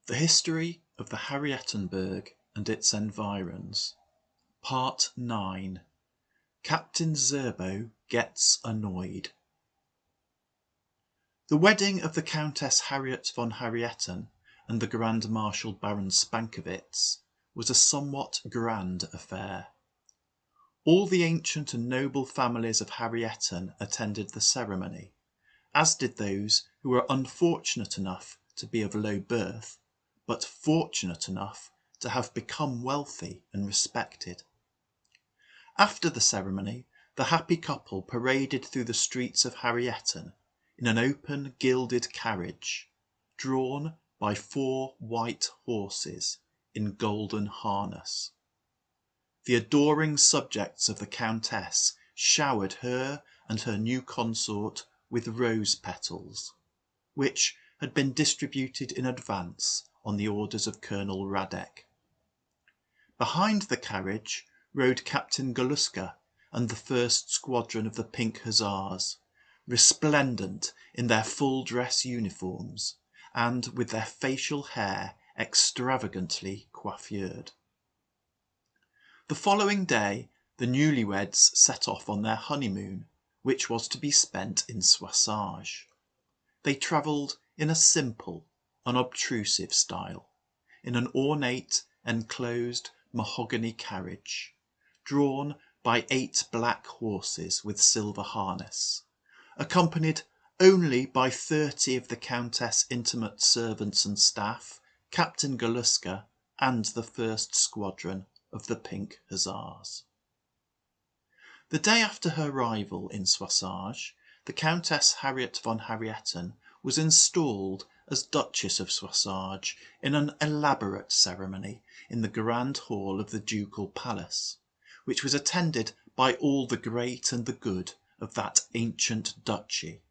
The History of the Harrietenberg and its Environs. Part 9. Captain Zserbo gets annoyed. The wedding of the Countess Harriet von Harrieten and the Grand Marshal Baron Spankowitz was a somewhat grand affair. All the ancient and noble families of Harrieten attended the ceremony, as did those who were unfortunate enough to be of low birth, but fortunate enough to have become wealthy and respected. After the ceremony, the happy couple paraded through the streets of Harrieten in an open gilded carriage, drawn by 4 white horses in golden harness. The adoring subjects of the Countess showered her and her new consort with rose petals, which had been distributed in advance on the orders of Colonel Radek. Behind the carriage rode Captain Galuska and the first squadron of the Pink Hussars, resplendent in their full dress uniforms and with their facial hair extravagantly coiffured. The following day the newlyweds set off on their honeymoon, which was to be spent in SOISSAGE. They travelled in a simple, unobtrusive style, in an ornate, enclosed mahogany carriage, drawn by 8 black horses with silver harness, accompanied only by 30 of the Countess' intimate servants and staff, Captain Galuska, and the first squadron of the Pink Hussars. The day after her arrival in SOISSAGE, the Countess Harriet von Harrieten was installed as Duchess of SOISSAGE in an elaborate ceremony in the grand hall of the ducal palace, which was attended by all the great and the good of that ancient duchy.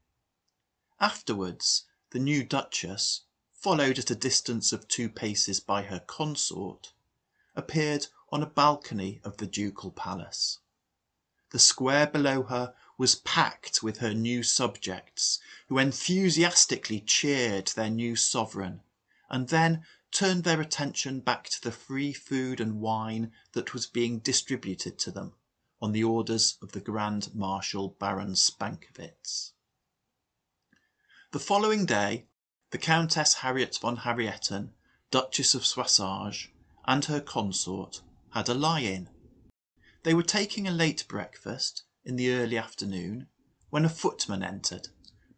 Afterwards the new Duchess, followed at a distance of 2 paces by her consort, appeared on a balcony of the ducal palace. The square below her was packed with her new subjects, who enthusiastically cheered their new sovereign, and then turned their attention back to the free food and wine that was being distributed to them on the orders of the Grand Marshal Baron Spankowitz. The following day the Countess Harriet von Harrieten, Duchess of SOISSAGE, and her consort had a lie-in. They were taking a late breakfast in the early afternoon when a footman entered,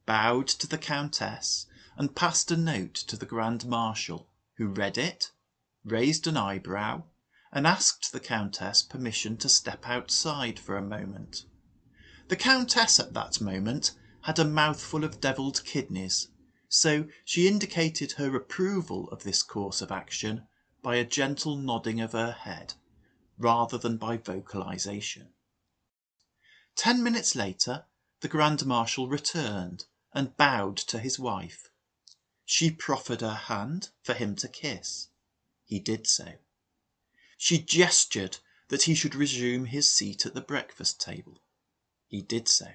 bowed to the Countess, and passed a note to the Grand Marshal, who read it, raised an eyebrow, and asked the Countess permission to step outside for a moment. The Countess at that moment had a mouthful of devilled kidneys, so she indicated her approval of this course of action by a gentle nodding of her head, rather than by vocalization. 10 minutes later the Grand Marshal returned and bowed to his wife. She proffered her hand for him to kiss. He did so. She gestured that he should resume his seat at the breakfast table. He did so.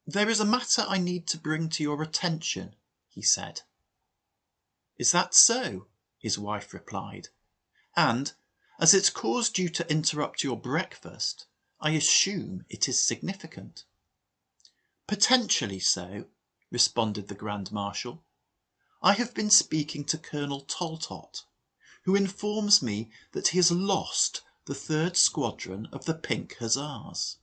"There is a matter I need to bring to your attention," he said. "Is that so?" his wife replied. "And, as it's caused you to interrupt your breakfast, I assume it is significant." "Potentially so," responded the Grand Marshal. "I have been speaking to Colonel Toltot, who informs me that he has lost the 3rd Squadron of the Pink Hussars."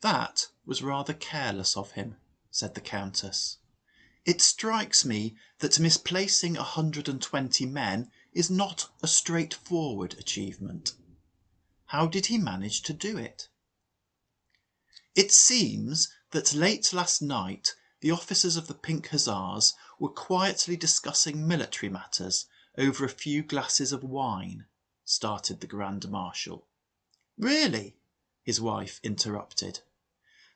"That was rather careless of him," said the Countess. "It strikes me that misplacing 120 men is not a straightforward achievement. How did he manage to do it?" "It seems that late last night the officers of the Pink Hussars were quietly discussing military matters over a few glasses of wine," started the Grand Marshal. "Really?" his wife interrupted.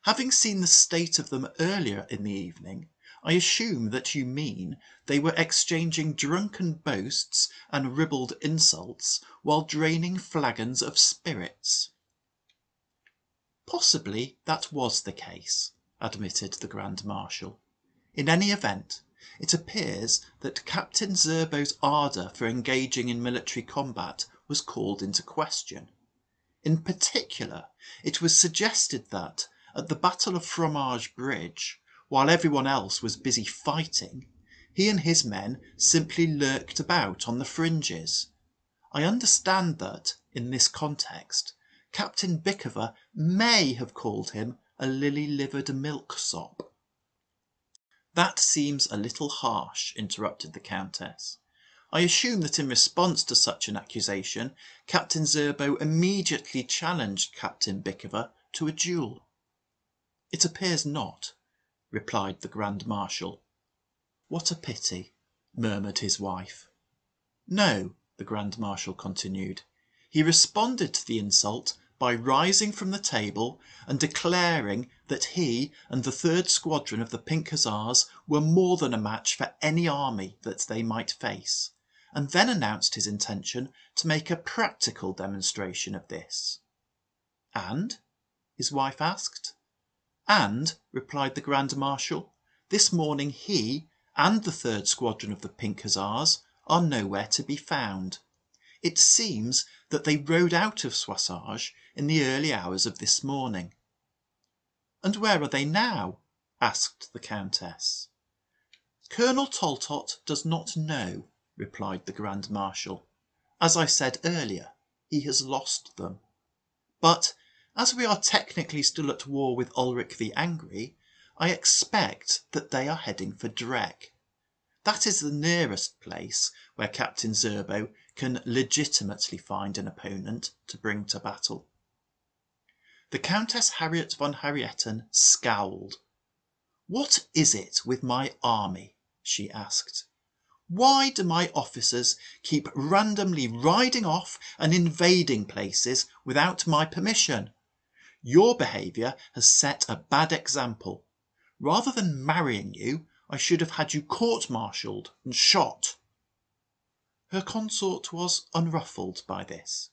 "Having seen the state of them earlier in the evening, I assume that you mean they were exchanging drunken boasts and ribald insults while draining flagons of spirits." "Possibly that was the case," admitted the Grand Marshal. "In any event, it appears that Captain Zserbo's ardour for engaging in military combat was called into question. In particular, it was suggested that, at the Battle of Fromage Bridge, while everyone else was busy fighting, he and his men simply lurked about on the fringes. I understand that, in this context, Captain Bickerver may have called him a lily-livered milksop. "That seems a little harsh," interrupted the Countess. "I assume that in response to such an accusation, Captain Zserbo immediately challenged Captain Bickerver to a duel." "It appears not," replied the Grand Marshal. "What a pity," murmured his wife. "No," the Grand Marshal continued. "He responded to the insult by rising from the table and declaring that he and the 3rd Squadron of the Pink Hussars were more than a match for any army that they might face, and then announced his intention to make a practical demonstration of this." "And?" his wife asked. "And," replied the Grand Marshal, "this morning he and the 3rd Squadron of the Pink Hussars are nowhere to be found. It seems that they rode out of Soissage in the early hours of this morning." "And where are they now?" asked the Countess. "Colonel Taltot does not know," replied the Grand Marshal. "As I said earlier, he has lost them. But, as we are technically still at war with Ulrich the Angry, I expect that they are heading for DRECK. That is the nearest place where Captain Zserbo can legitimately find an opponent to bring to battle." The Countess Harriet von Harrieten scowled. "What is it with my army?" she asked. "Why do my officers keep randomly riding off and invading places without my permission? Your behaviour has set a bad example. Rather than marrying you, I should have had you court-martialled and shot." Her consort was unruffled by this.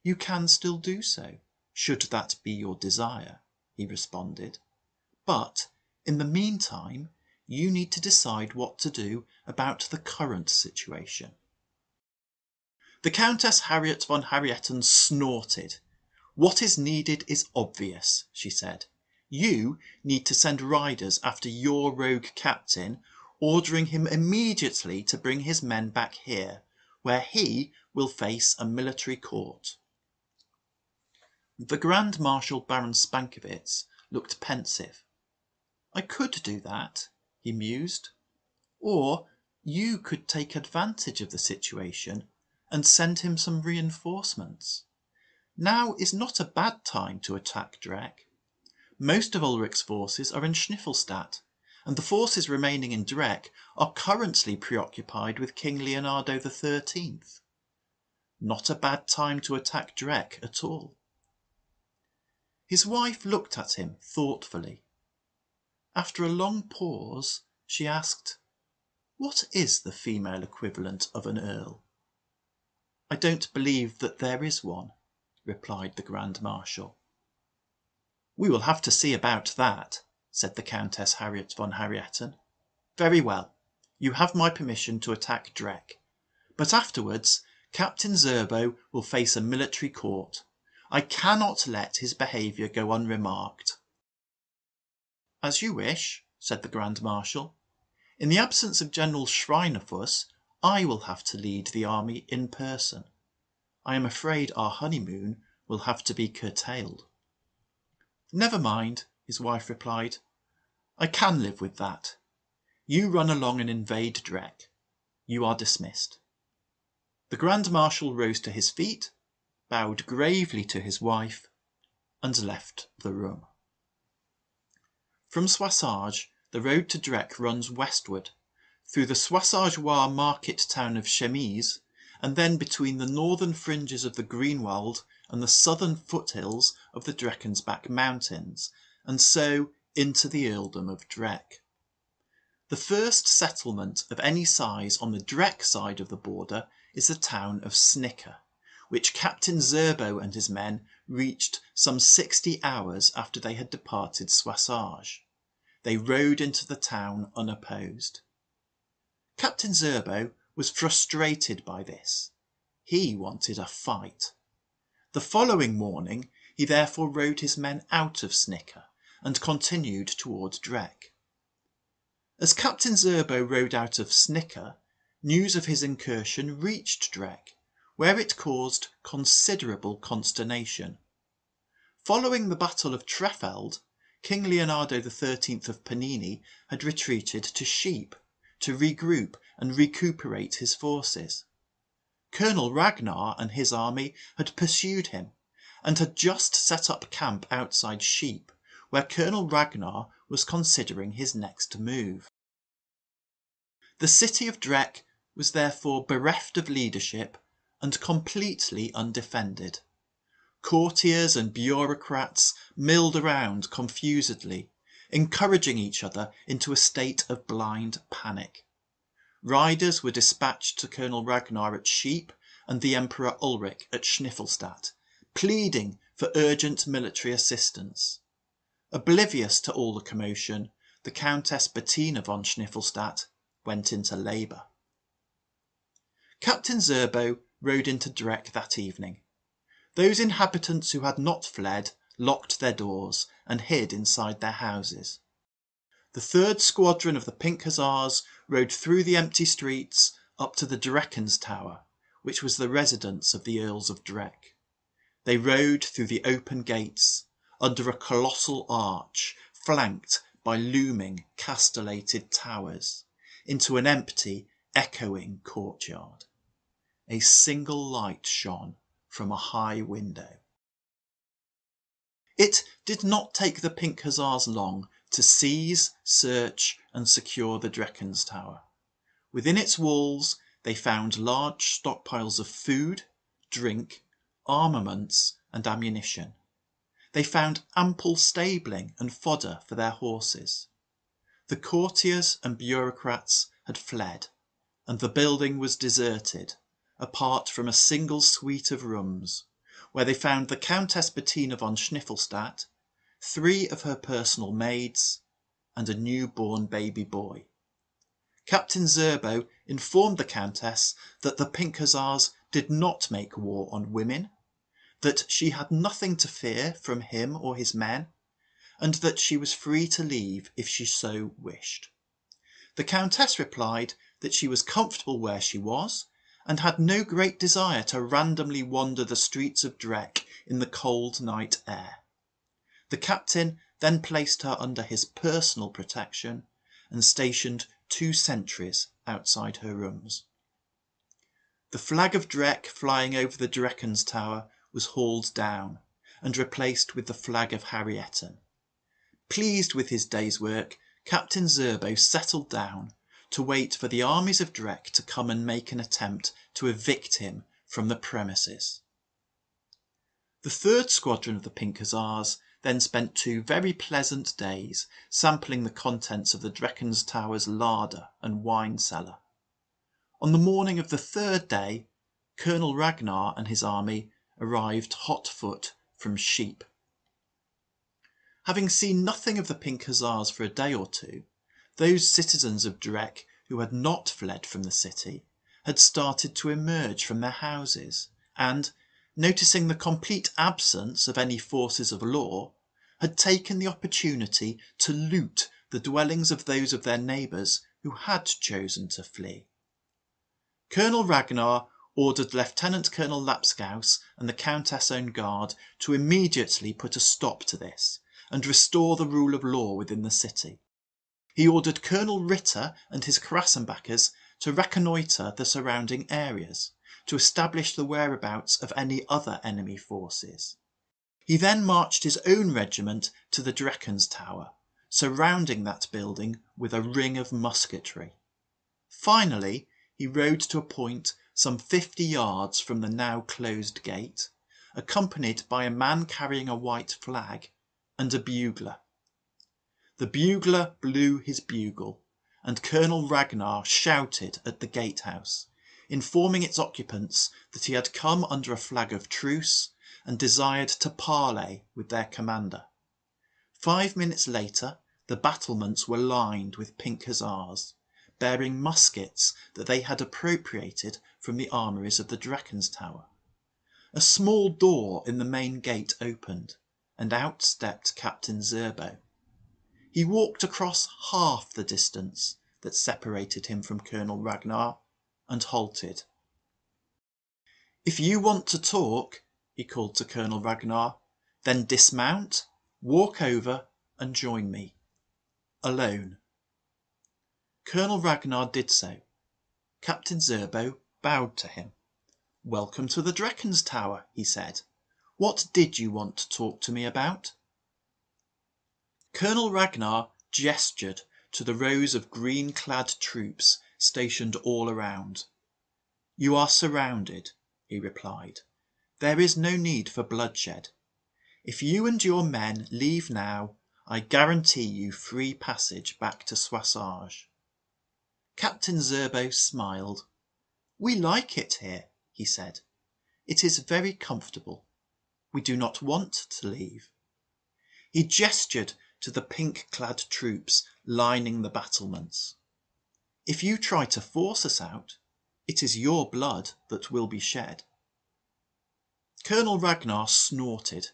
"You can still do so, should that be your desire," he responded. "But, in the meantime, you need to decide what to do about the current situation." The Countess Harriet von Harrieten snorted. "What is needed is obvious," she said. "You need to send riders after your rogue captain, ordering him immediately to bring his men back here, where he will face a military court." The Grand Marshal Baron Spankowitz looked pensive. "I could do that," he mused. "Or you could take advantage of the situation and send him some reinforcements. Now is not a bad time to attack DRECK. Most of Ulrich's forces are in Schniffelstadt, and the forces remaining in DRECK are currently preoccupied with King Leonardo XIII. Not a bad time to attack DRECK at all." His wife looked at him thoughtfully. After a long pause, she asked, "What is the female equivalent of an earl?" "I don't believe that there is one," replied the Grand Marshal. "We will have to see about that," said the Countess Harriet von Harrieten. "Very well, you have my permission to attack DRECK, but afterwards Captain Zserbo will face a military court. I cannot let his behaviour go unremarked." "As you wish," said the Grand Marshal. "In the absence of General Schreinerfuss, I will have to lead the army in person. I am afraid our honeymoon will have to be curtailed." "Never mind," his wife replied. "I can live with that. You run along and invade DRECK. You are dismissed." The Grand Marshal rose to his feet, bowed gravely to his wife, and left the room. From Soissage, the road to DRECK runs westward, through the Soissageois market town of Chemise, and then between the northern fringes of the Greenwald and the southern foothills of the Drakensbach Mountains, and so into the earldom of DRECK. The first settlement of any size on the DRECK side of the border is the town of Snicker, which Captain Zserbo and his men reached some 60 hours after they had departed Soissage. They rode into the town unopposed. Captain Zserbo was frustrated by this. He wanted a fight. The following morning he therefore rode his men out of Snicca and continued toward DRECK. As Captain Zserbo rode out of Snicca, news of his incursion reached DRECK, where it caused considerable consternation. Following the Battle of Trefeld, King Leonardo XIII of Panini had retreated to Sheep to regroup and recuperate his forces. Colonel Ragnar and his army had pursued him and had just set up camp outside Sheep, where Colonel Ragnar was considering his next move. The city of DRECK was therefore bereft of leadership and completely undefended. Courtiers and bureaucrats milled around confusedly, encouraging each other into a state of blind panic. Riders were dispatched to Colonel Ragnar at Sheep and the Emperor Ulrich at Schniffelstadt, pleading for urgent military assistance. Oblivious to all the commotion, the Countess Bettina von Schniffelstadt went into labour. Captain Zserbo rode into DRECK that evening. Those inhabitants who had not fled locked their doors and hid inside their houses. The 3rd Squadron of the Pink Hussars rode through the empty streets up to the Dreckens Tower, which was the residence of the Earls of DRECK. They rode through the open gates, under a colossal arch flanked by looming castellated towers, into an empty, echoing courtyard. A single light shone from a high window. It did not take the Pink Hussars long to seize, search and secure the Dreckens Tower. Within its walls they found large stockpiles of food, drink, armaments and ammunition. They found ample stabling and fodder for their horses. The courtiers and bureaucrats had fled, and the building was deserted, apart from a single suite of rooms, where they found the Countess Bettina von Schniffelstadt, 3 of her personal maids, and a newborn baby boy. Captain Zserbo informed the Countess that the Pink Hussars did not make war on women, that she had nothing to fear from him or his men, and that she was free to leave if she so wished. The Countess replied that she was comfortable where she was, and had no great desire to randomly wander the streets of DRECK in the cold night air. The captain then placed her under his personal protection and stationed 2 sentries outside her rooms. The flag of DRECK flying over the Dreckens Tower was hauled down and replaced with the flag of Harrieten. Pleased with his day's work, Captain Zserbo settled down to wait for the armies of DRECK to come and make an attempt to evict him from the premises. The 3rd Squadron of the Pink Hussars then spent 2 very pleasant days sampling the contents of the Dreckens Tower's larder and wine cellar. On the morning of the 3rd day, Colonel Ragnar and his army arrived hot foot from Sheep. Having seen nothing of the Pink Hussars for a day or 2, those citizens of DRECK who had not fled from the city had started to emerge from their houses and, noticing the complete absence of any forces of law, had taken the opportunity to loot the dwellings of those of their neighbours who had chosen to flee. Colonel Ragnar ordered Lieutenant Colonel Lapskaus and the Countess' own guard to immediately put a stop to this and restore the rule of law within the city. He ordered Colonel Ritter and his Krassenbackers to reconnoitre the surrounding areas, to establish the whereabouts of any other enemy forces. He then marched his own regiment to the Dreckens Tower, surrounding that building with a ring of musketry. Finally, he rode to a point some 50 yards from the now closed gate, accompanied by a man carrying a white flag and a bugler. The bugler blew his bugle, and Colonel Ragnar shouted at the gatehouse, informing its occupants that he had come under a flag of truce and desired to parley with their commander. 5 minutes later, the battlements were lined with Pink Hussars, bearing muskets that they had appropriated from the armouries of the Drecken's tower. A small door in the main gate opened, and out stepped Captain Zserbo. He walked across half the distance that separated him from Colonel Ragnar, and halted. "If you want to talk," he called to Colonel Ragnar, "then dismount, walk over and join me. Alone." Colonel Ragnar did so. Captain Zserbo bowed to him. "Welcome to the Drecken's tower," he said. "What did you want to talk to me about?" Colonel Ragnar gestured to the rows of green-clad troops stationed all around. "You are surrounded," he replied. "There is no need for bloodshed. If you and your men leave now, I guarantee you free passage back to SOISSAGE." Captain Zserbo smiled. "We like it here," he said. "It is very comfortable. We do not want to leave." He gestured to the pink-clad troops lining the battlements. "If you try to force us out, it is your blood that will be shed." Colonel Ragnar snorted.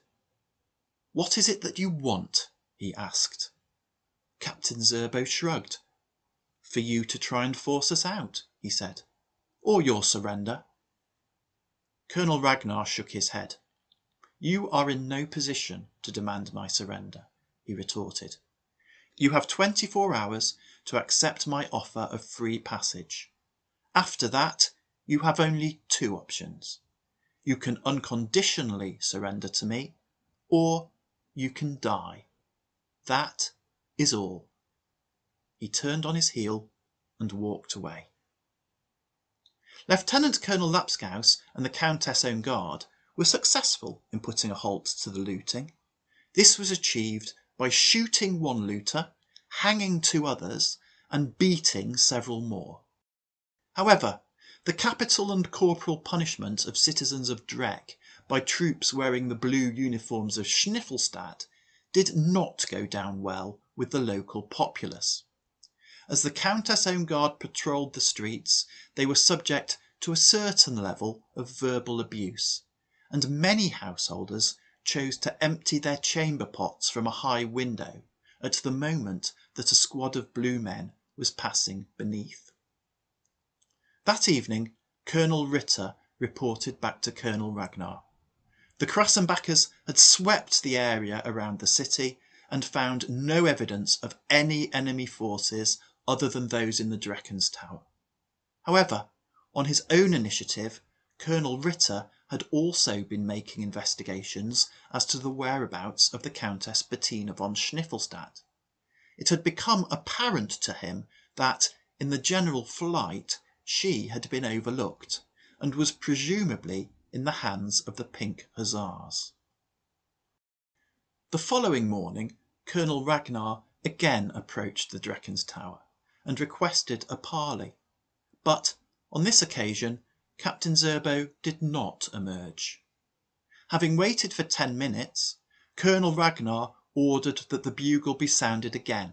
"What is it that you want?" he asked. Captain Zserbo shrugged. "For you to try and force us out," he said, "or your surrender." Colonel Ragnar shook his head. "You are in no position to demand my surrender," he retorted. "You have 24 hours to accept my offer of free passage. After that, you have only two options. You can unconditionally surrender to me, or you can die. That is all." He turned on his heel and walked away. Lieutenant Colonel Lapskaus and the Countess Own Guard were successful in putting a halt to the looting. This was achieved by shooting one looter, hanging two others, and beating several more. However, the capital and corporal punishment of citizens of DRECK by troops wearing the blue uniforms of SCHNIFFELLSTADT did not go down well with the local populace. As the Countess Own Guard patrolled the streets, they were subject to a certain level of verbal abuse, and many householders chose to empty their chamber pots from a high window at the moment that a squad of blue men was passing beneath. That evening, Colonel Ritter reported back to Colonel Ragnar. The Krassenbackers had swept the area around the city and found no evidence of any enemy forces other than those in the Drecken's tower. However, on his own initiative, Colonel Ritter had also been making investigations as to the whereabouts of the Countess Bettina von Schniffelstadt. It had become apparent to him that, in the general flight, she had been overlooked, and was presumably in the hands of the Pink Hussars. The following morning, Colonel Ragnar again approached the Drecken's tower, and requested a parley, but on this occasion Captain Zserbo did not emerge. Having waited for 10 minutes, Colonel Ragnar ordered that the bugle be sounded again,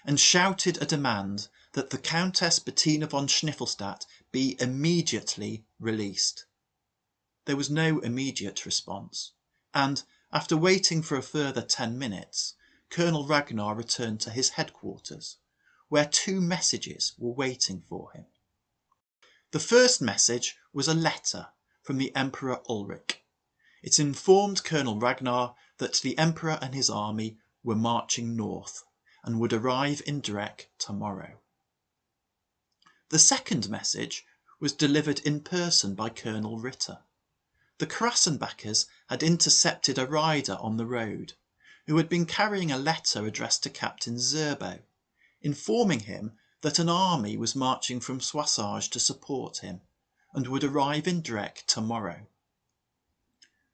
and shouted a demand that the Countess Bettina von Schniffelstadt be immediately released. There was no immediate response, and after waiting for a further 10 minutes, Colonel Ragnar returned to his headquarters, where 2 messages were waiting for him. The first message was a letter from the Emperor Ulrich. It informed Colonel Ragnar that the Emperor and his army were marching north and would arrive in DRECK tomorrow. The second message was delivered in person by Colonel Ritter. The Krassenbackers had intercepted a rider on the road, who had been carrying a letter addressed to Captain Zserbo, informing him that an army was marching from SOISSAGE to support him, and would arrive in DRECK tomorrow.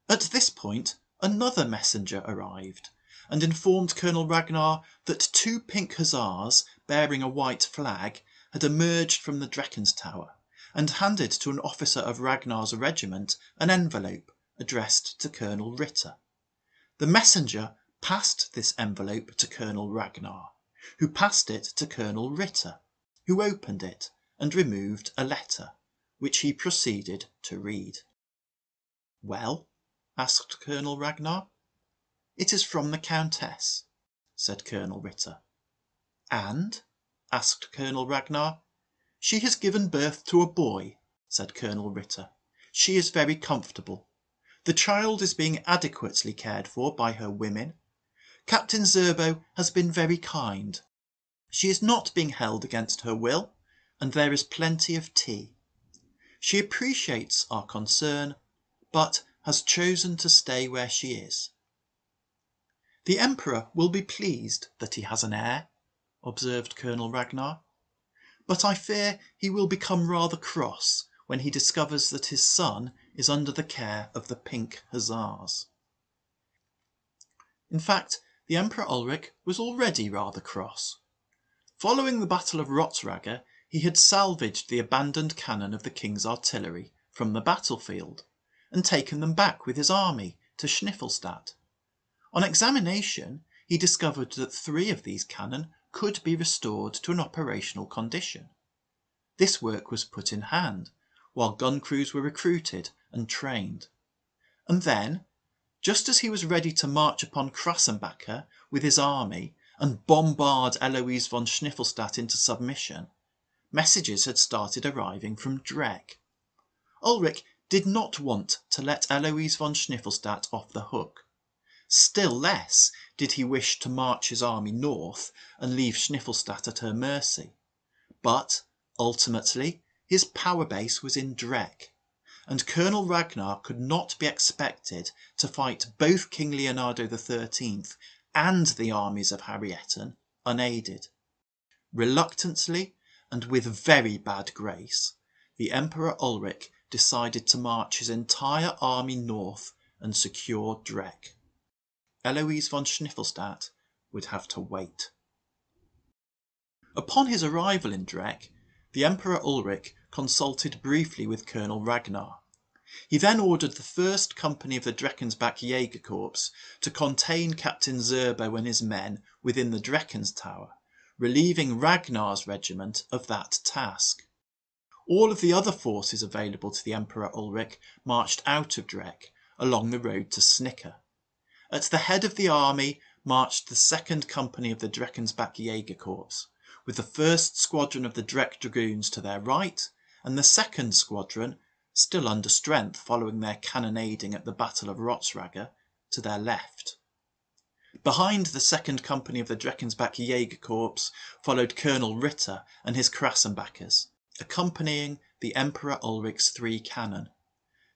At this point, another messenger arrived, and informed Colonel Ragnar that 2 Pink Hussars bearing a white flag had emerged from the Drecken's tower, and handed to an officer of Ragnar's regiment an envelope addressed to Colonel Ritter. The messenger passed this envelope to Colonel Ragnar, who passed it to Colonel Ritter, who opened it and removed a letter, which he proceeded to read. "Well?" asked Colonel Ragnar. "It is from the Countess," said Colonel Ritter. "And?" asked Colonel Ragnar. "She has given birth to a boy," said Colonel Ritter. "She is very comfortable. The child is being adequately cared for by her women. Captain Zserbo has been very kind. She is not being held against her will, and there is plenty of tea. She appreciates our concern, but has chosen to stay where she is." "The Emperor will be pleased that he has an heir," observed Colonel Ragnar, "but I fear he will become rather cross when he discovers that his son is under the care of the Pink Hussars." In fact, the Emperor Ulric was already rather cross. Following the Battle of Rotsrager, he had salvaged the abandoned cannon of the king's artillery from the battlefield, and taken them back with his army to Schniffelstadt. On examination, he discovered that 3 of these cannon could be restored to an operational condition. This work was put in hand, while gun crews were recruited and trained. And then, just as he was ready to march upon Krassenbacher with his army and bombard Eloise von Schniffelstadt into submission, messages had started arriving from DRECK. Ulric did not want to let Eloise von Schniffelstadt off the hook. Still less did he wish to march his army north and leave Schniffelstadt at her mercy. But, ultimately, his power base was in DRECK, and Colonel Ragnar could not be expected to fight both King Leonardo XIII and the armies of Harrieten unaided. Reluctantly, and with very bad grace, the Emperor Ulric decided to march his entire army north and secure DRECK. Eloise von Schniffelstadt would have to wait. Upon his arrival in DRECK, the Emperor Ulric consulted briefly with Colonel Ragnar. He then ordered the 1st Company of the Drecken's-Back Jägerkorps to contain Captain Zserbo and his men within the Drecken's Tower, relieving Ragnar's regiment of that task. All of the other forces available to the Emperor Ulric marched out of DRECK along the road to Snicker. At the head of the army marched the 2nd Company of the Drecken's-Back Jägerkorps, with the 1st Squadron of the DRECK Dragoons to their right, and the 2nd Squadron, still under strength following their cannonading at the Battle of Rotsrager, to their left. Behind the 2nd Company of the Drecken's-Back Jägerkorps followed Colonel Ritter and his Krassenbachers, accompanying the Emperor Ulric's 3 cannon.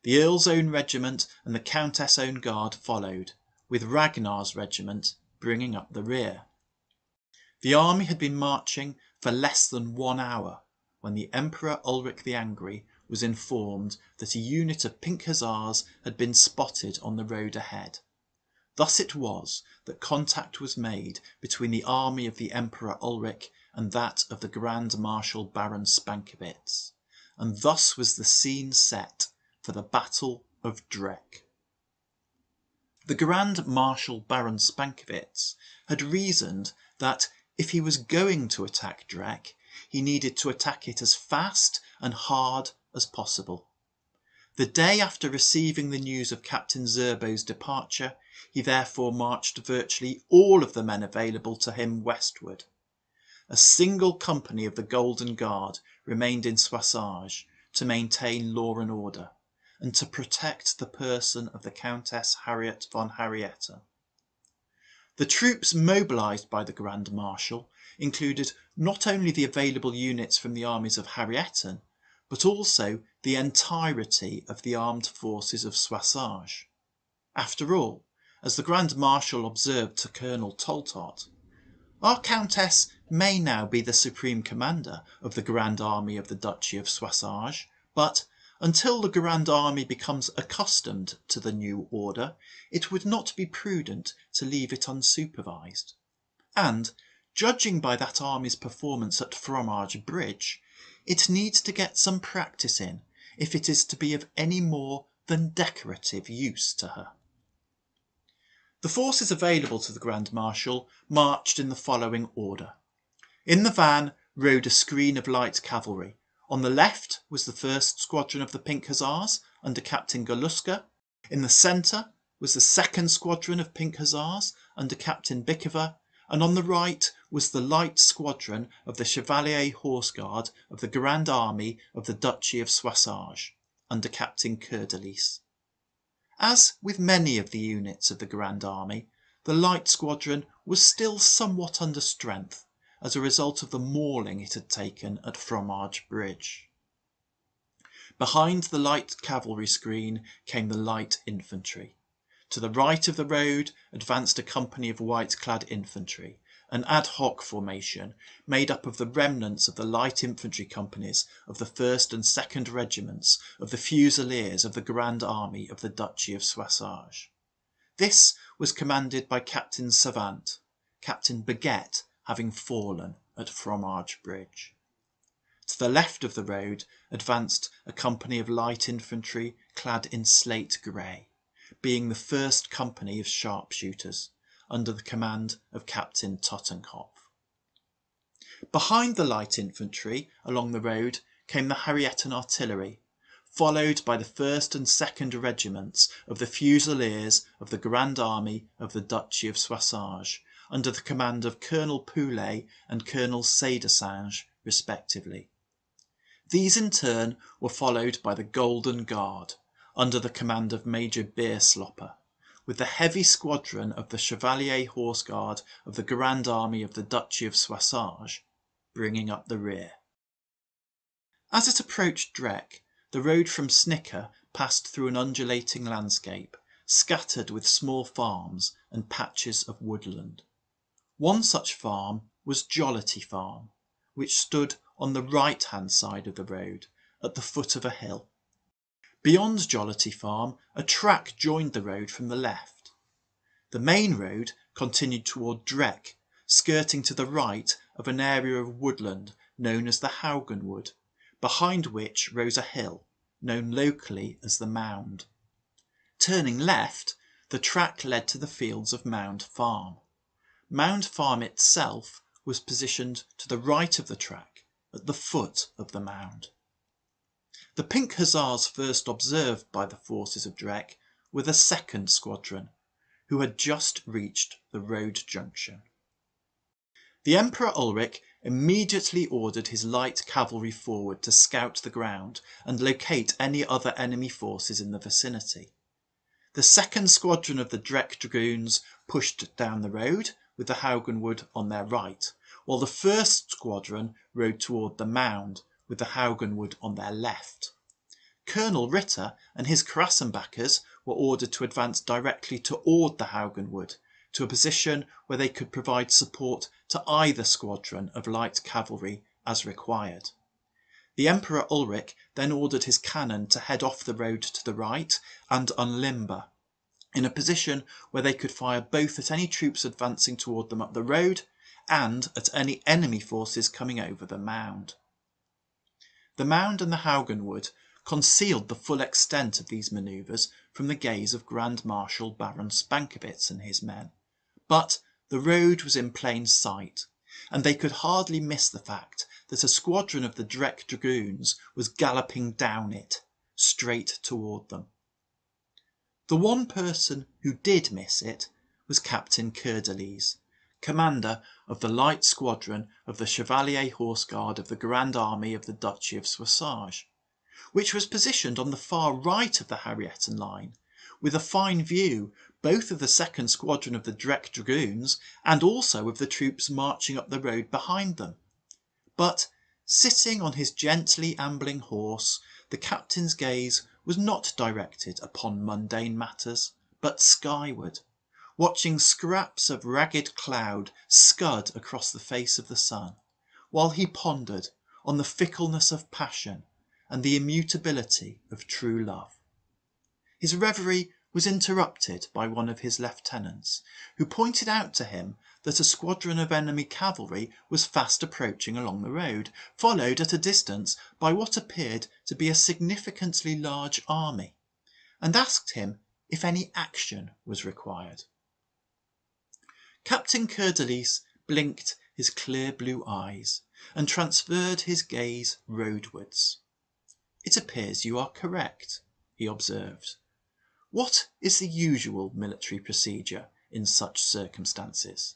The Earl's own regiment and the Countess' own guard followed, with Ragnar's regiment bringing up the rear. The army had been marching for less than 1 hour when the Emperor Ulric the Angry was informed that a unit of Pink Hussars had been spotted on the road ahead. Thus it was that contact was made between the army of the Emperor Ulric and that of the Grand Marshal Baron Spankewitz, and thus was the scene set for the Battle of DRECK. The Grand Marshal Baron Spankewitz had reasoned that if he was going to attack DRECK, he needed to attack it as fast and hard as possible. The day after receiving the news of Captain Zserbo's departure, he therefore marched virtually all of the men available to him westward. A single company of the Golden Guard remained in SOISSAGE to maintain law and order, and to protect the person of the Countess Harriet von Harrieten. The troops mobilised by the Grand Marshal included not only the available units from the armies of Harrieten, but also the entirety of the armed forces of SOISSAGE. After all, as the Grand Marshal observed to Colonel Toltot, our Countess may now be the supreme commander of the Grand Army of the Duchy of SOISSAGE, but until the Grand Army becomes accustomed to the new order, it would not be prudent to leave it unsupervised. And, judging by that army's performance at Fromage Bridge, it needs to get some practice in if it is to be of any more than decorative use to her. The forces available to the Grand Marshal marched in the following order. In the van rode a screen of light cavalry. On the left was the 1st Squadron of the Pink Hussars under Captain Galuska. In the centre was the 2nd Squadron of Pink Hussars under Captain Bikova, and on the right was the light squadron of the Chevalier Horse Guard of the Grand Army of the Duchy of SOISSAGE under Captain Curdelis. As with many of the units of the Grand Army, the light squadron was still somewhat under strength as a result of the mauling it had taken at Fromage Bridge. Behind the light cavalry screen came the light infantry. To the right of the road advanced a company of white-clad infantry, an ad hoc formation made up of the remnants of the light infantry companies of the 1st and 2nd Regiments of the Fusiliers of the Grand Army of the Duchy of SOISSAGE. This was commanded by Captain Savant, Captain Baguette having fallen at Fromage Bridge. To the left of the road advanced a company of light infantry clad in slate grey, being the 1st Company of Sharpshooters, under the command of Captain Tottenkopf. Behind the light infantry along the road came the Harrietten artillery, followed by the 1st and 2nd Regiments of the Fusiliers of the Grand Army of the Duchy of SOISSAGE, under the command of Colonel Poulet and Colonel Cedersange, respectively. These in turn were followed by the Golden Guard, under the command of Major Beerslopper, with the heavy squadron of the Chevalier Horse Guard of the Grand Army of the Duchy of SOISSAGE bringing up the rear. As it approached DRECK, the road from Snicker passed through an undulating landscape, scattered with small farms and patches of woodland. One such farm was Jollity Farm, which stood on the right-hand side of the road, at the foot of a hill. Beyond Jollity Farm, a track joined the road from the left. The main road continued toward DRECK, skirting to the right of an area of woodland known as the Haugenwood, behind which rose a hill, known locally as the Mound. Turning left, the track led to the fields of Mound Farm. Mound Farm itself was positioned to the right of the track, at the foot of the mound. The Pink Hussars first observed by the forces of DRECK were the 2nd Squadron, who had just reached the road junction. The Emperor Ulrich immediately ordered his light cavalry forward to scout the ground and locate any other enemy forces in the vicinity. The 2nd Squadron of the DRECK Dragoons pushed down the road, with the Haugenwood on their right, while the 1st Squadron rode toward the mound, with the Haugenwood on their left. Colonel Ritter and his Krassenbackers were ordered to advance directly toward the Haugenwood, to a position where they could provide support to either squadron of light cavalry as required. The Emperor Ulrich then ordered his cannon to head off the road to the right and unlimber, in a position where they could fire both at any troops advancing toward them up the road and at any enemy forces coming over the mound. The mound and the Haugenwood concealed the full extent of these manoeuvres from the gaze of Grand Marshal Baron Spankowitz and his men, but the road was in plain sight, and they could hardly miss the fact that a squadron of the DRECK Dragoons was galloping down it, straight toward them. The one person who did miss it was Captain Curdelis, commander of the light squadron of the Chevalier Horse Guard of the Grand Army of the Duchy of SOISSAGE, which was positioned on the far right of the Harrietten line, with a fine view both of the 2nd Squadron of the DRECK Dragoons and also of the troops marching up the road behind them. But, sitting on his gently ambling horse, the captain's gaze was not directed upon mundane matters, but skyward, watching scraps of ragged cloud scud across the face of the sun, while he pondered on the fickleness of passion and the immutability of true love. His reverie was interrupted by one of his lieutenants, who pointed out to him that a squadron of enemy cavalry was fast approaching along the road, followed at a distance by what appeared to be a significantly large army, and asked him if any action was required. Captain Curdelis blinked his clear blue eyes, and transferred his gaze roadwards. "It appears you are correct," he observed. "What is the usual military procedure in such circumstances?"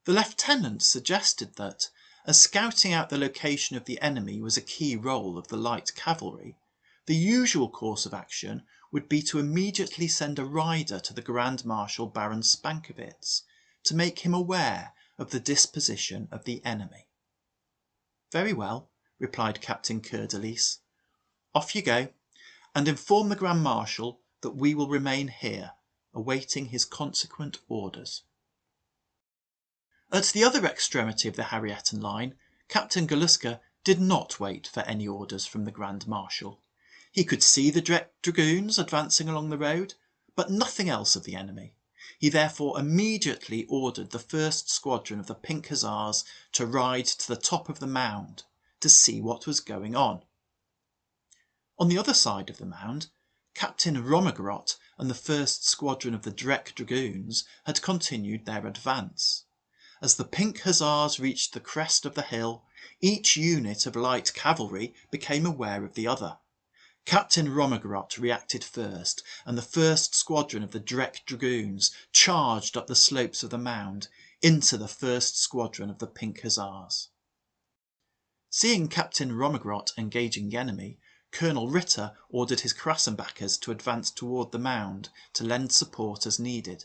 The lieutenant suggested that, as scouting out the location of the enemy was a key role of the light cavalry, the usual course of action would be to immediately send a rider to the Grand Marshal Baron Spankowitz to make him aware of the disposition of the enemy. "Very well," replied Captain Curdelis. "Off you go, and inform the Grand Marshal that we will remain here, awaiting his consequent orders." At the other extremity of the Harrietten line, Captain Goluska did not wait for any orders from the Grand Marshal. He could see the DRECK dragoons advancing along the road, but nothing else of the enemy. He therefore immediately ordered the first squadron of the Pink Hussars to ride to the top of the mound to see what was going on. On the other side of the mound, Captain Romegrot and the first squadron of the DRECK dragoons had continued their advance. As the Pink Hussars reached the crest of the hill, each unit of light cavalry became aware of the other. Captain Romegrot reacted first, and the first squadron of the DRECK dragoons charged up the slopes of the mound into the first squadron of the Pink Hussars. Seeing Captain Romegrot engaging the enemy, Colonel Ritter ordered his Krassenbackers to advance toward the mound to lend support as needed.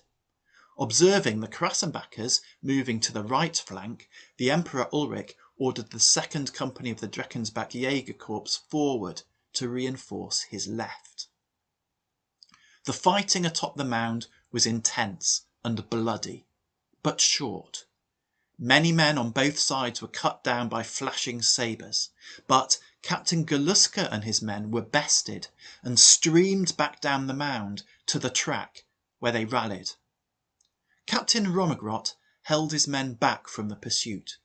Observing the Krassenbackers moving to the right flank, the Emperor Ulrich ordered the 2nd Company of the Dreckensbach Jaeger Corps forward to reinforce his left. The fighting atop the mound was intense and bloody, but short. Many men on both sides were cut down by flashing sabres, but Captain Goluska and his men were bested and streamed back down the mound to the track, where they rallied. Captain Romegrot held his men back from the pursuit.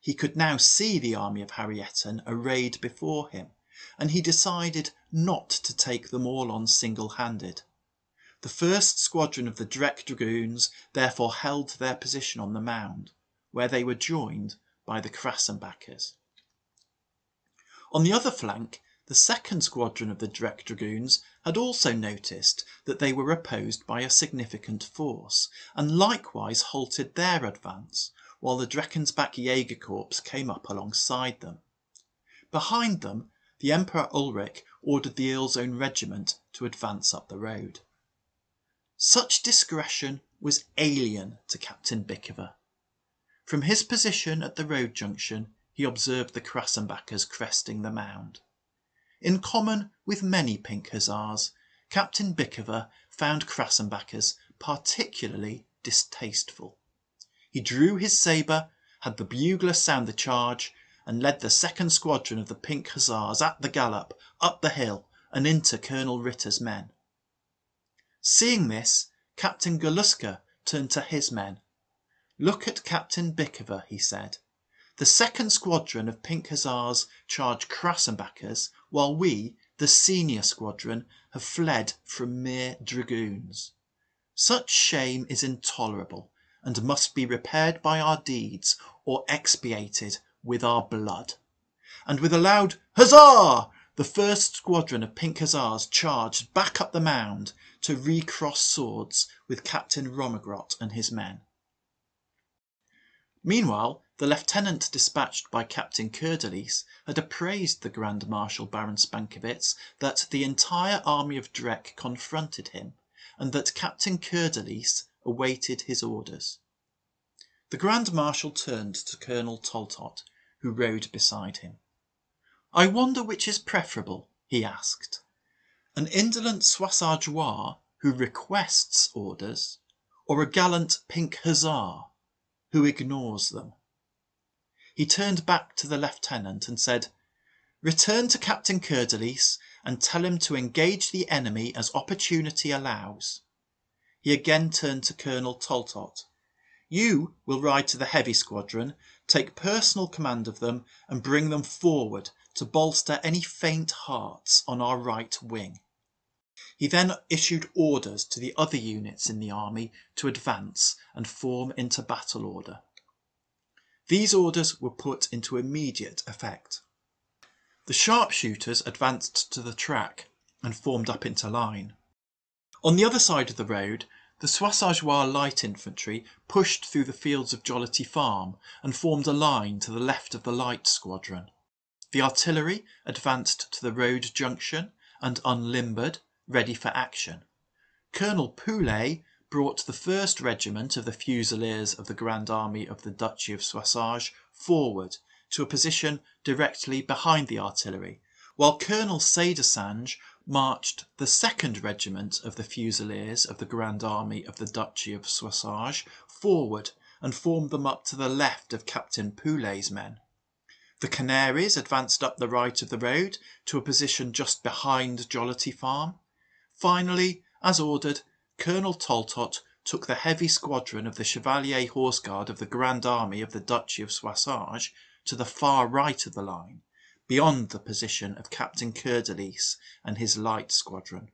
He could now see the army of Harrietten arrayed before him, and he decided not to take them all on single-handed. The first squadron of the DRECK dragoons therefore held their position on the mound, where they were joined by the Krassenbackers. On the other flank, the 2nd Squadron of the DRECK dragoons had also noticed that they were opposed by a significant force, and likewise halted their advance, while the Dreckensbach Jaeger Corps came up alongside them. Behind them, the Emperor Ulrich ordered the Earl's Own Regiment to advance up the road. Such discretion was alien to Captain Bickever. From his position at the road junction, he observed the Krassenbackers cresting the mound. In common with many Pink Hussars, Captain Bickever found Krassenbackers particularly distasteful. He drew his sabre, had the bugler sound the charge, and led the 2nd Squadron of the Pink Hussars at the gallop up the hill and into Colonel Ritter's men. Seeing this, Captain Goluska turned to his men. "Look at Captain Bickever," he said. "The 2nd Squadron of Pink Hussars charge Krassenbackers, while we, the senior squadron, have fled from mere dragoons. Such shame is intolerable, and must be repaired by our deeds or expiated with our blood." And with a loud "Huzzah!" the 1st Squadron of Pink Hussars charged back up the mound to recross swords with Captain Romegrot and his men. Meanwhile, the lieutenant dispatched by Captain Curdelis had apprised the Grand Marshal Baron Spankowitz that the entire army of DRECK confronted him, and that Captain Curdelis awaited his orders. The Grand Marshal turned to Colonel Toltot, who rode beside him. "I wonder which is preferable," he asked. "An indolent Soissageois who requests orders, or a gallant Pink Hussar who ignores them?" He turned back to the lieutenant and said, "Return to Captain Curdelis and tell him to engage the enemy as opportunity allows." He again turned to Colonel Toltot. "You will ride to the heavy squadron, take personal command of them, and bring them forward to bolster any faint hearts on our right wing." He then issued orders to the other units in the army to advance and form into battle order. These orders were put into immediate effect. The sharpshooters advanced to the track and formed up into line. On the other side of the road, the SOISSAGE light infantry pushed through the fields of Jollity Farm and formed a line to the left of the light squadron. The artillery advanced to the road junction and unlimbered, ready for action. Colonel Poulet brought the 1st Regiment of the Fusiliers of the Grand Army of the Duchy of Soissage forward to a position directly behind the artillery, while Colonel Cedersange marched the 2nd Regiment of the Fusiliers of the Grand Army of the Duchy of Soissage forward and formed them up to the left of Captain Poulet's men. The Canaries advanced up the right of the road to a position just behind Jollity Farm. Finally, as ordered, Colonel Taltot took the heavy squadron of the Chevalier Horse Guard of the Grand Army of the Duchy of Soissage to the far right of the line, beyond the position of Captain Coeur-de-Lice and his light squadron.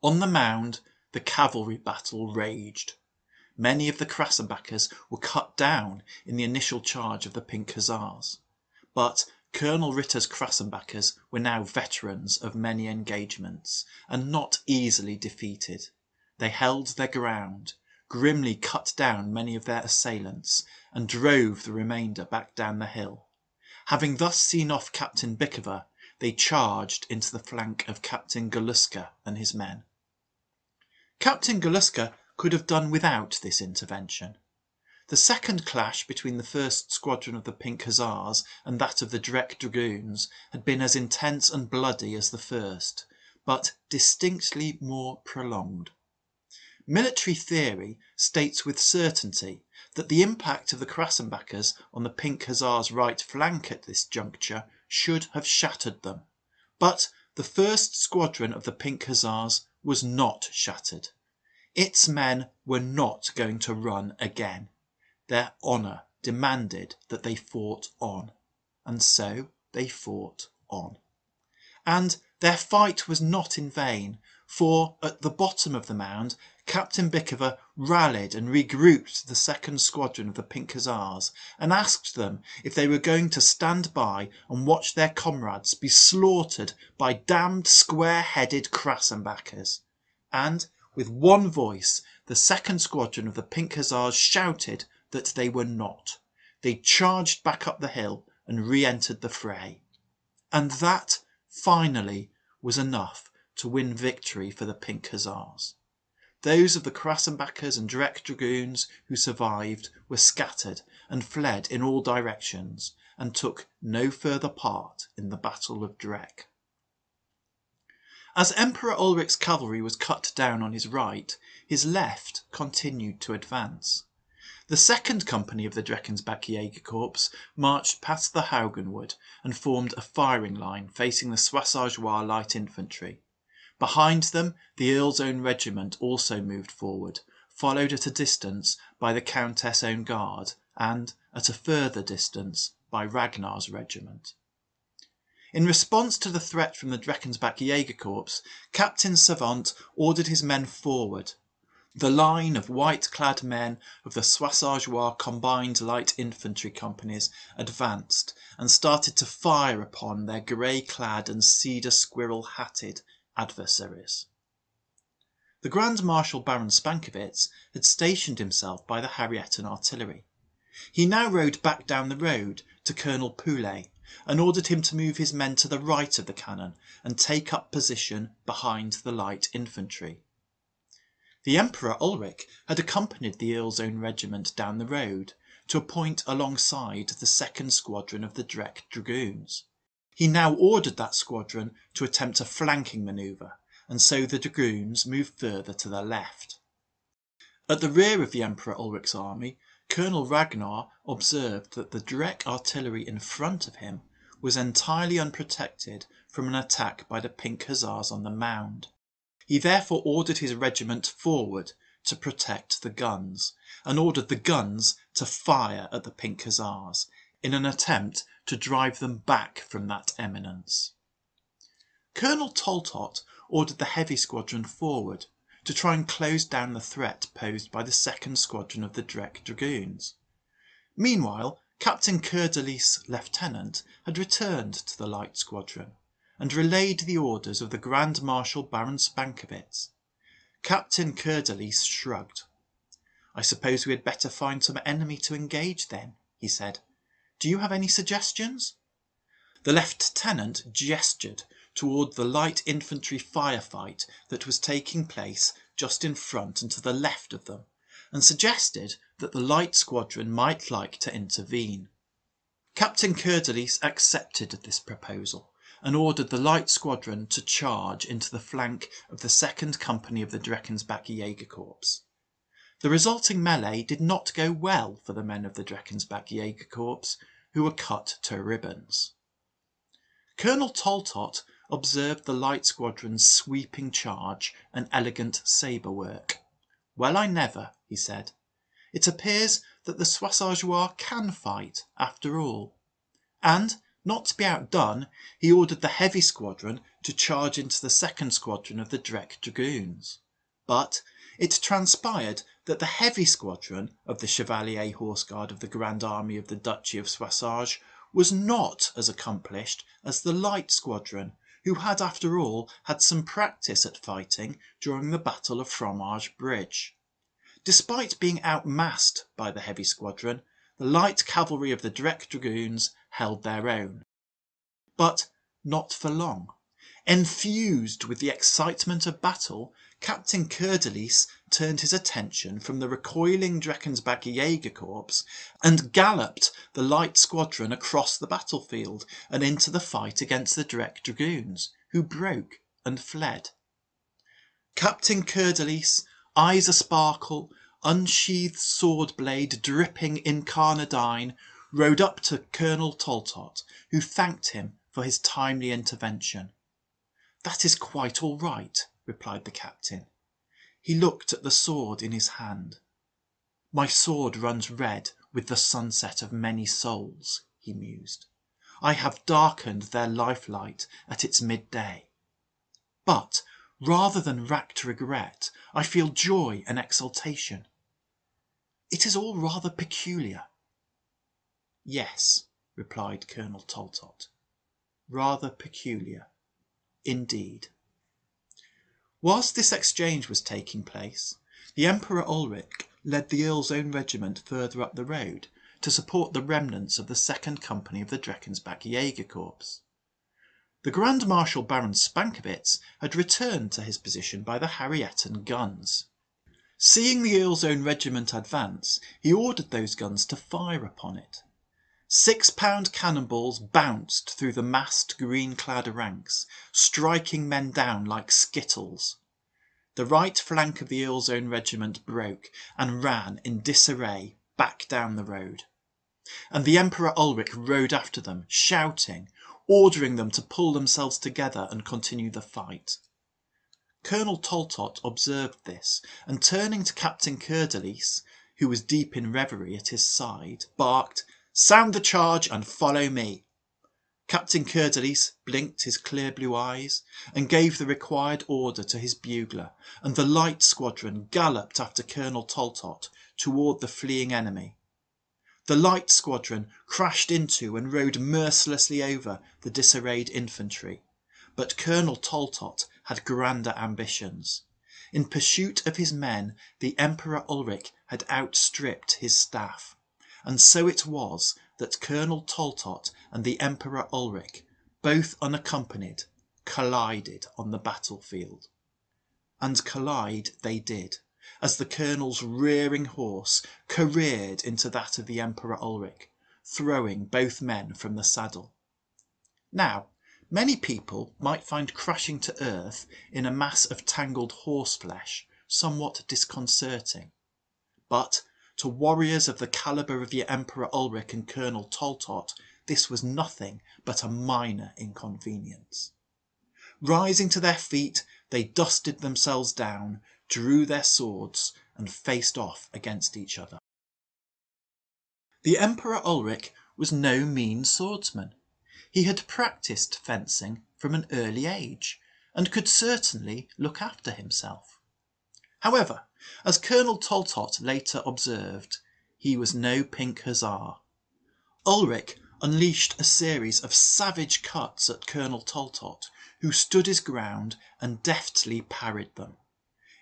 On the mound, the cavalry battle raged. Many of the Krassenbackers were cut down in the initial charge of the Pink Hussars, but Colonel Ritter's Krassenbackers were now veterans of many engagements and not easily defeated. They held their ground, grimly cut down many of their assailants, and drove the remainder back down the hill. Having thus seen off Captain Bickever, they charged into the flank of Captain Galuska and his men. Captain Galuska could have done without this intervention. The second clash between the 1st Squadron of the Pink Hussars and that of the DRECK Dragoons had been as intense and bloody as the first, but distinctly more prolonged. Military theory states with certainty that the impact of the Krassenbackers on the Pink Hussars' right flank at this juncture should have shattered them, but the 1st Squadron of the Pink Hussars was not shattered. Its men were not going to run again. Their honour demanded that they fought on, and so they fought on. And their fight was not in vain, for at the bottom of the mound Captain Bickever rallied and regrouped the 2nd Squadron of the Pink Hussars and asked them if they were going to stand by and watch their comrades be slaughtered by damned square-headed Krassenbackers. And with one voice the 2nd Squadron of the Pink Hussars shouted that they were not. They charged back up the hill and re-entered the fray. And that, finally, was enough to win victory for the Pink Hussars. Those of the Krassenbackers and DRECK Dragoons who survived were scattered and fled in all directions and took no further part in the Battle of DRECK. As Emperor Ulrich's cavalry was cut down on his right, his left continued to advance. The 2nd Company of the Dreckensbach Jägerkorps marched past the Haugenwood and formed a firing line facing the Soissage light infantry. Behind them the Earl's Own Regiment also moved forward, followed at a distance by the Countess' Own Guard and, at a further distance, by Ragnar's regiment. In response to the threat from the Dreckensbach Jägerkorps, Captain Savant ordered his men forward. The line of white-clad men of the Soissageois Combined Light Infantry Companies advanced and started to fire upon their grey-clad and cedar-squirrel-hatted adversaries. The Grand Marshal Baron Spankowitz had stationed himself by the Harrietten artillery. He now rode back down the road to Colonel Poulet and ordered him to move his men to the right of the cannon and take up position behind the light infantry. The Emperor Ulrich had accompanied the Earl's Own Regiment down the road to a point alongside the 2nd Squadron of the DRECK Dragoons. He now ordered that squadron to attempt a flanking manoeuvre, and so the Dragoons moved further to the left. At the rear of the Emperor Ulrich's army, Colonel Ragnar observed that the DRECK artillery in front of him was entirely unprotected from an attack by the Pink Hussars on the mound. He therefore ordered his regiment forward to protect the guns, and ordered the guns to fire at the Pink Hussars in an attempt to drive them back from that eminence. Colonel Taltot ordered the heavy squadron forward to try and close down the threat posed by the 2nd Squadron of the DRECK Dragoons. Meanwhile, Captain Coeur-de-Lis's lieutenant had returned to the light squadron and relayed the orders of the Grand Marshal Baron Spankovitz. Captain Coeur-de-Lis shrugged. "I suppose we had better find some enemy to engage then," he said. "Do you have any suggestions?" The lieutenant gestured toward the light infantry firefight that was taking place just in front and to the left of them, and suggested that the light squadron might like to intervene. Captain Coeur-de-Lis accepted this proposal and ordered the light squadron to charge into the flank of the 2nd Company of the Dreckensbach Jägerkorps. The resulting melee did not go well for the men of the Dreckensbach Jägerkorps, who were cut to ribbons. Colonel Toltot observed the light squadron's sweeping charge and elegant sabre work. "Well, I never," he said. "It appears that the SOISSAGEois can fight, after all." And, not to be outdone, he ordered the heavy squadron to charge into the 2nd Squadron of the DRECK dragoons. But it transpired that the heavy squadron of the Chevalier Horse Guard of the Grand Army of the Duchy of Soissage was not as accomplished as the light squadron, who had after all had some practice at fighting during the Battle of Fromage Bridge. Despite being outmassed by the heavy squadron, the light cavalry of the DRECK dragoons held their own. But not for long. Enthused with the excitement of battle, Captain Coeur-de-Lis turned his attention from the recoiling Dreckensbach Jägerkorps and galloped the light squadron across the battlefield and into the fight against the DRECK dragoons, who broke and fled. Captain Coeur-de-Lis, eyes a-sparkle, unsheathed sword blade dripping incarnadine, rode up to Colonel Toltot, who thanked him for his timely intervention. "That is quite all right," replied the captain. He looked at the sword in his hand. "My sword runs red with the sunset of many souls," he mused. "I have darkened their life-light at its midday. But, rather than racked regret, I feel joy and exultation. It is all rather peculiar." "Yes," replied Colonel Toltot, "rather peculiar, indeed." Whilst this exchange was taking place, the Emperor Ulrich led the Earl's own regiment further up the road to support the remnants of the 2nd Company of the Dreckensbach Jägerkorps. The Grand Marshal Baron Spankovitz had returned to his position by the Harrieten guns. Seeing the Earl's own regiment advance, he ordered those guns to fire upon it. 6-pound cannonballs bounced through the massed green-clad ranks, striking men down like skittles. The right flank of the Earl's own regiment broke and ran in disarray back down the road, and the Emperor Ulrich rode after them, shouting, ordering them to pull themselves together and continue the fight. Colonel Toltot observed this, and turning to Captain Coeur-de-Lis, who was deep in reverie at his side, barked, "Sound the charge and follow me." Captain Coeur-de-Lis blinked his clear blue eyes and gave the required order to his bugler, and the light squadron galloped after Colonel Toltot toward the fleeing enemy. The light squadron crashed into and rode mercilessly over the disarrayed infantry, but Colonel Toltot had grander ambitions. In pursuit of his men, the Emperor Ulrich had outstripped his staff, and so it was that Colonel Toltot and the Emperor Ulrich, both unaccompanied, collided on the battlefield. And collide they did, as the colonel's rearing horse careered into that of the Emperor Ulrich, throwing both men from the saddle. Now, many people might find crashing to earth in a mass of tangled horseflesh somewhat disconcerting, but to warriors of the calibre of the Emperor Ulrich and Colonel Toltot, this was nothing but a minor inconvenience. Rising to their feet, they dusted themselves down, drew their swords, and faced off against each other. The Emperor Ulrich was no mean swordsman. He had practised fencing from an early age, and could certainly look after himself. However, as Colonel Toltot later observed, he was no pink hussar. Ulrich unleashed a series of savage cuts at Colonel Toltot, who stood his ground and deftly parried them.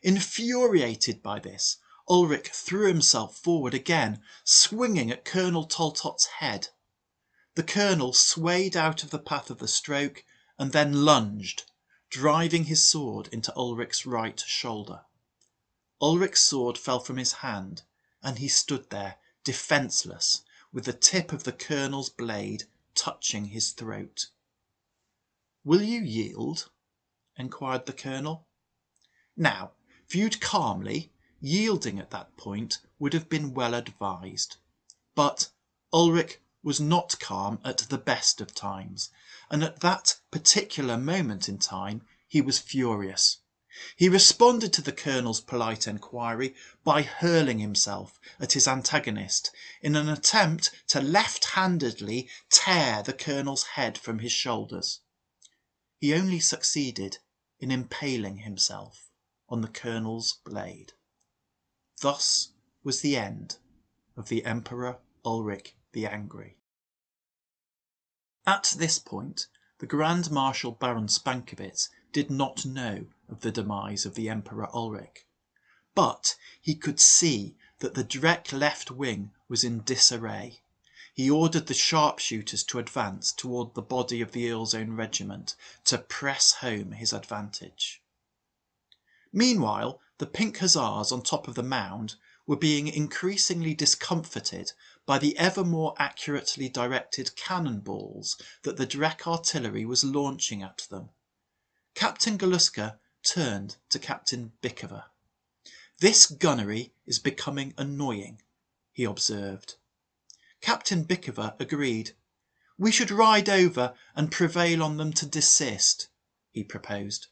Infuriated by this, Ulrich threw himself forward again, swinging at Colonel Toltot's head. The colonel swayed out of the path of the stroke and then lunged, driving his sword into Ulrich's right shoulder. Ulrich's sword fell from his hand, and he stood there, defenceless, with the tip of the colonel's blade touching his throat. "Will you yield?" enquired the colonel. Now, viewed calmly, yielding at that point would have been well advised. But Ulrich was not calm at the best of times, and at that particular moment in time he was furious. He responded to the colonel's polite enquiry by hurling himself at his antagonist in an attempt to left-handedly tear the colonel's head from his shoulders. He only succeeded in impaling himself on the colonel's blade. Thus was the end of the Emperor Ulrich the Angry. At this point, the Grand Marshal Baron Spankowitz did not know of the demise of the Emperor Ulrich, but he could see that the DRECK left wing was in disarray. He ordered the sharpshooters to advance toward the body of the Earl's Own Regiment to press home his advantage. Meanwhile, the Pink Hussars on top of the mound were being increasingly discomfited by the ever more accurately directed cannonballs that the DRECK artillery was launching at them. Captain Galuska turned to Captain Bickever. "This gunnery is becoming annoying," he observed. Captain Bickever agreed. "We should ride over and prevail on them to desist," he proposed.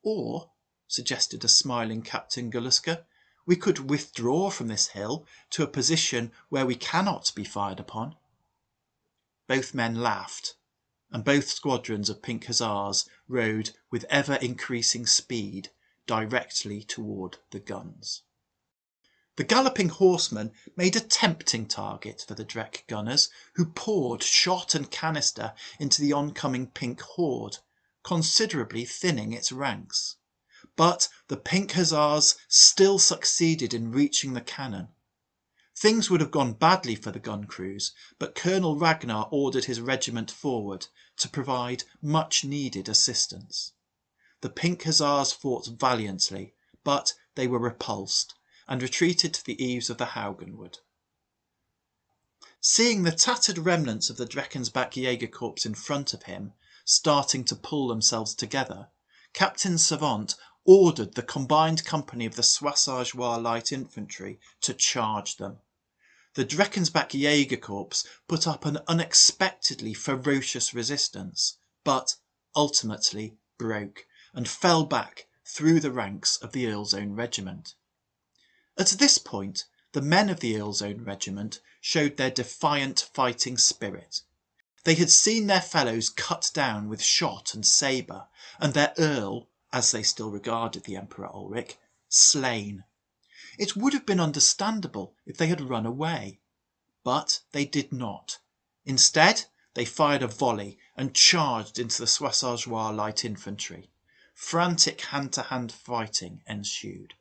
"Or," suggested a smiling Captain Galuska, "we could withdraw from this hill to a position where we cannot be fired upon." Both men laughed, and both squadrons of Pink Hussars rode with ever-increasing speed directly toward the guns. The galloping horsemen made a tempting target for the DRECK gunners, who poured shot and canister into the oncoming Pink horde, considerably thinning its ranks. But the Pink Hussars still succeeded in reaching the cannon. Things would have gone badly for the gun crews, but Colonel Ragnar ordered his regiment forward to provide much-needed assistance. The Pink Hussars fought valiantly, but they were repulsed and retreated to the eaves of the Haugenwood. Seeing the tattered remnants of the Dreckensbach Jägerkorps in front of him starting to pull themselves together, Captain Savant ordered the combined company of the Soissageois light infantry to charge them. The Dreckensbach Jägerkorps put up an unexpectedly ferocious resistance, but ultimately broke and fell back through the ranks of the Earl's Own Regiment. At this point, the men of the Earl's Own Regiment showed their defiant fighting spirit. They had seen their fellows cut down with shot and sabre, and their Earl, as they still regarded the Emperor Ulrich, slain. It would have been understandable if they had run away, but they did not. Instead, they fired a volley and charged into the Soissageois light infantry. Frantic hand-to-hand fighting ensued.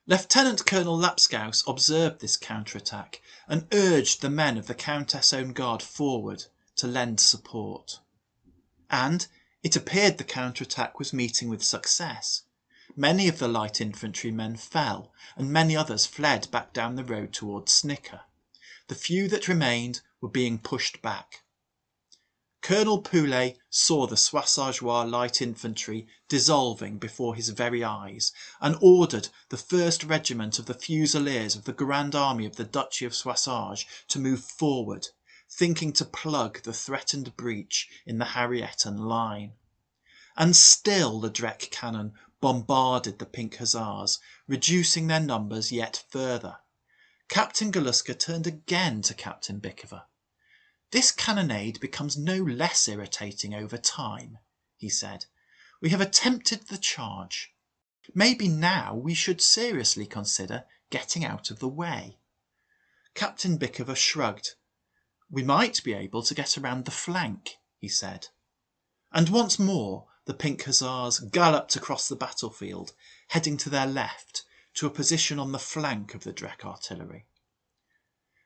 Lieutenant Colonel Lapskaus observed this counterattack and urged the men of the Countess' Own Guard forward to lend support. And it appeared the counterattack was meeting with success. Many of the light infantrymen fell, and many others fled back down the road towards Snicker. The few that remained were being pushed back. Colonel Poulet saw the Soissageois light infantry dissolving before his very eyes, and ordered the 1st Regiment of the Fusiliers of the Grand Army of the Duchy of Soissage to move forward, thinking to plug the threatened breach in the Harrietten line. And still the DRECK cannon bombarded the Pink Hussars, reducing their numbers yet further. Captain Galuska turned again to Captain Bickever. "This cannonade becomes no less irritating over time," he said. "We have attempted the charge. Maybe now we should seriously consider getting out of the way. Captain Bickerver shrugged. "We might be able to get around the flank," he said. And once more the Pink Hussars galloped across the battlefield, heading to their left, to a position on the flank of the Drek artillery.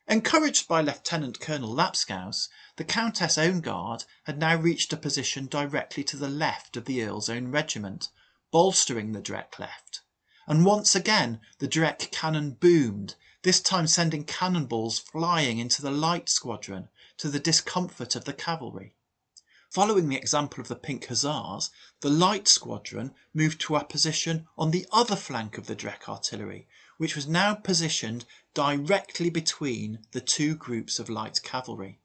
Encouraged by Lieutenant Colonel Lapskaus, the Countess' own guard had now reached a position directly to the left of the Earl's own regiment, bolstering the Drek left. And once again the Drek cannon boomed, this time sending cannonballs flying into the light squadron, to the discomfort of the cavalry. Following the example of the Pink Hussars, the light squadron moved to a position on the other flank of the Drek artillery, which was now positioned directly between the two groups of light cavalry.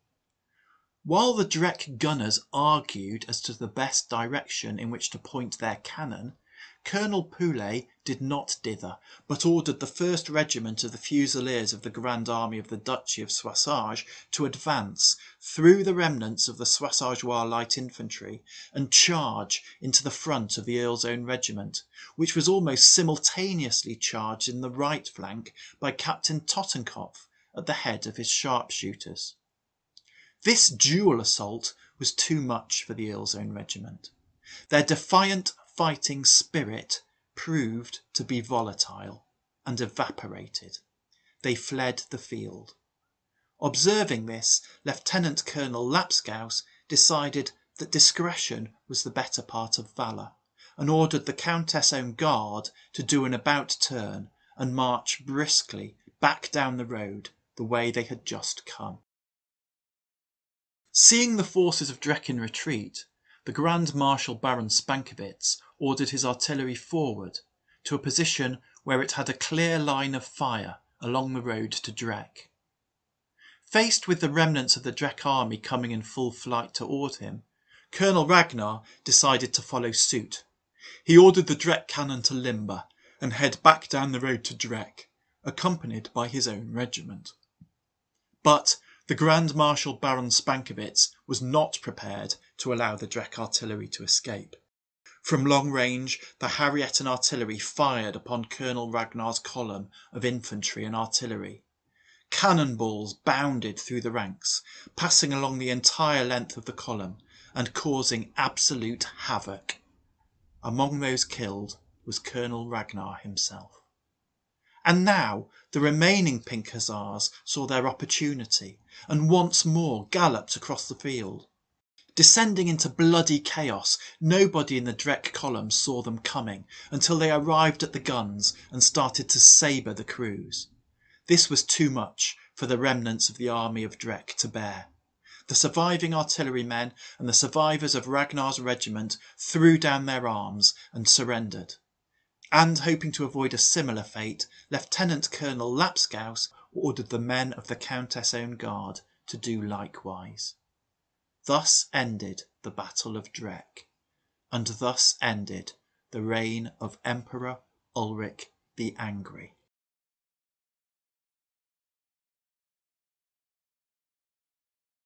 While the Drek gunners argued as to the best direction in which to point their cannon, Colonel Poulet did not dither, but ordered the 1st Regiment of the Fusiliers of the Grand Army of the Duchy of SOISSAGE to advance through the remnants of the Soissageois light infantry and charge into the front of the Earl's own regiment, which was almost simultaneously charged in the right flank by Captain Tottenkopf at the head of his sharpshooters. This dual assault was too much for the Earl's own regiment. Their defiant fighting spirit proved to be volatile and evaporated. They fled the field. Observing this, Lieutenant Colonel Lapskaus decided that discretion was the better part of valour, and ordered the Countess' own guard to do an about turn and march briskly back down the road the way they had just come. Seeing the forces of Drek in retreat, the Grand Marshal Baron Spankowitz ordered his artillery forward to a position where it had a clear line of fire along the road to Drek. Faced with the remnants of the Drek army coming in full flight toward him, Colonel Ragnar decided to follow suit. He ordered the Drek cannon to limber and head back down the road to Drek, accompanied by his own regiment. But the Grand Marshal Baron Spankowitz was not prepared to allow the Drek artillery to escape. From long range, the Harrietten artillery fired upon Colonel Ragnar's column of infantry and artillery. Cannonballs bounded through the ranks, passing along the entire length of the column and causing absolute havoc. Among those killed was Colonel Ragnar himself. And now the remaining Pink Hussars saw their opportunity and once more galloped across the field. Descending into bloody chaos, nobody in the Drek column saw them coming until they arrived at the guns and started to sabre the crews. This was too much for the remnants of the army of Drek to bear. The surviving artillerymen and the survivors of Ragnar's regiment threw down their arms and surrendered. And hoping to avoid a similar fate, Lieutenant Colonel Lapskaus ordered the men of the Countess' own guard to do likewise. Thus ended the Battle of Drek, and thus ended the reign of Emperor Ulrich the Angry.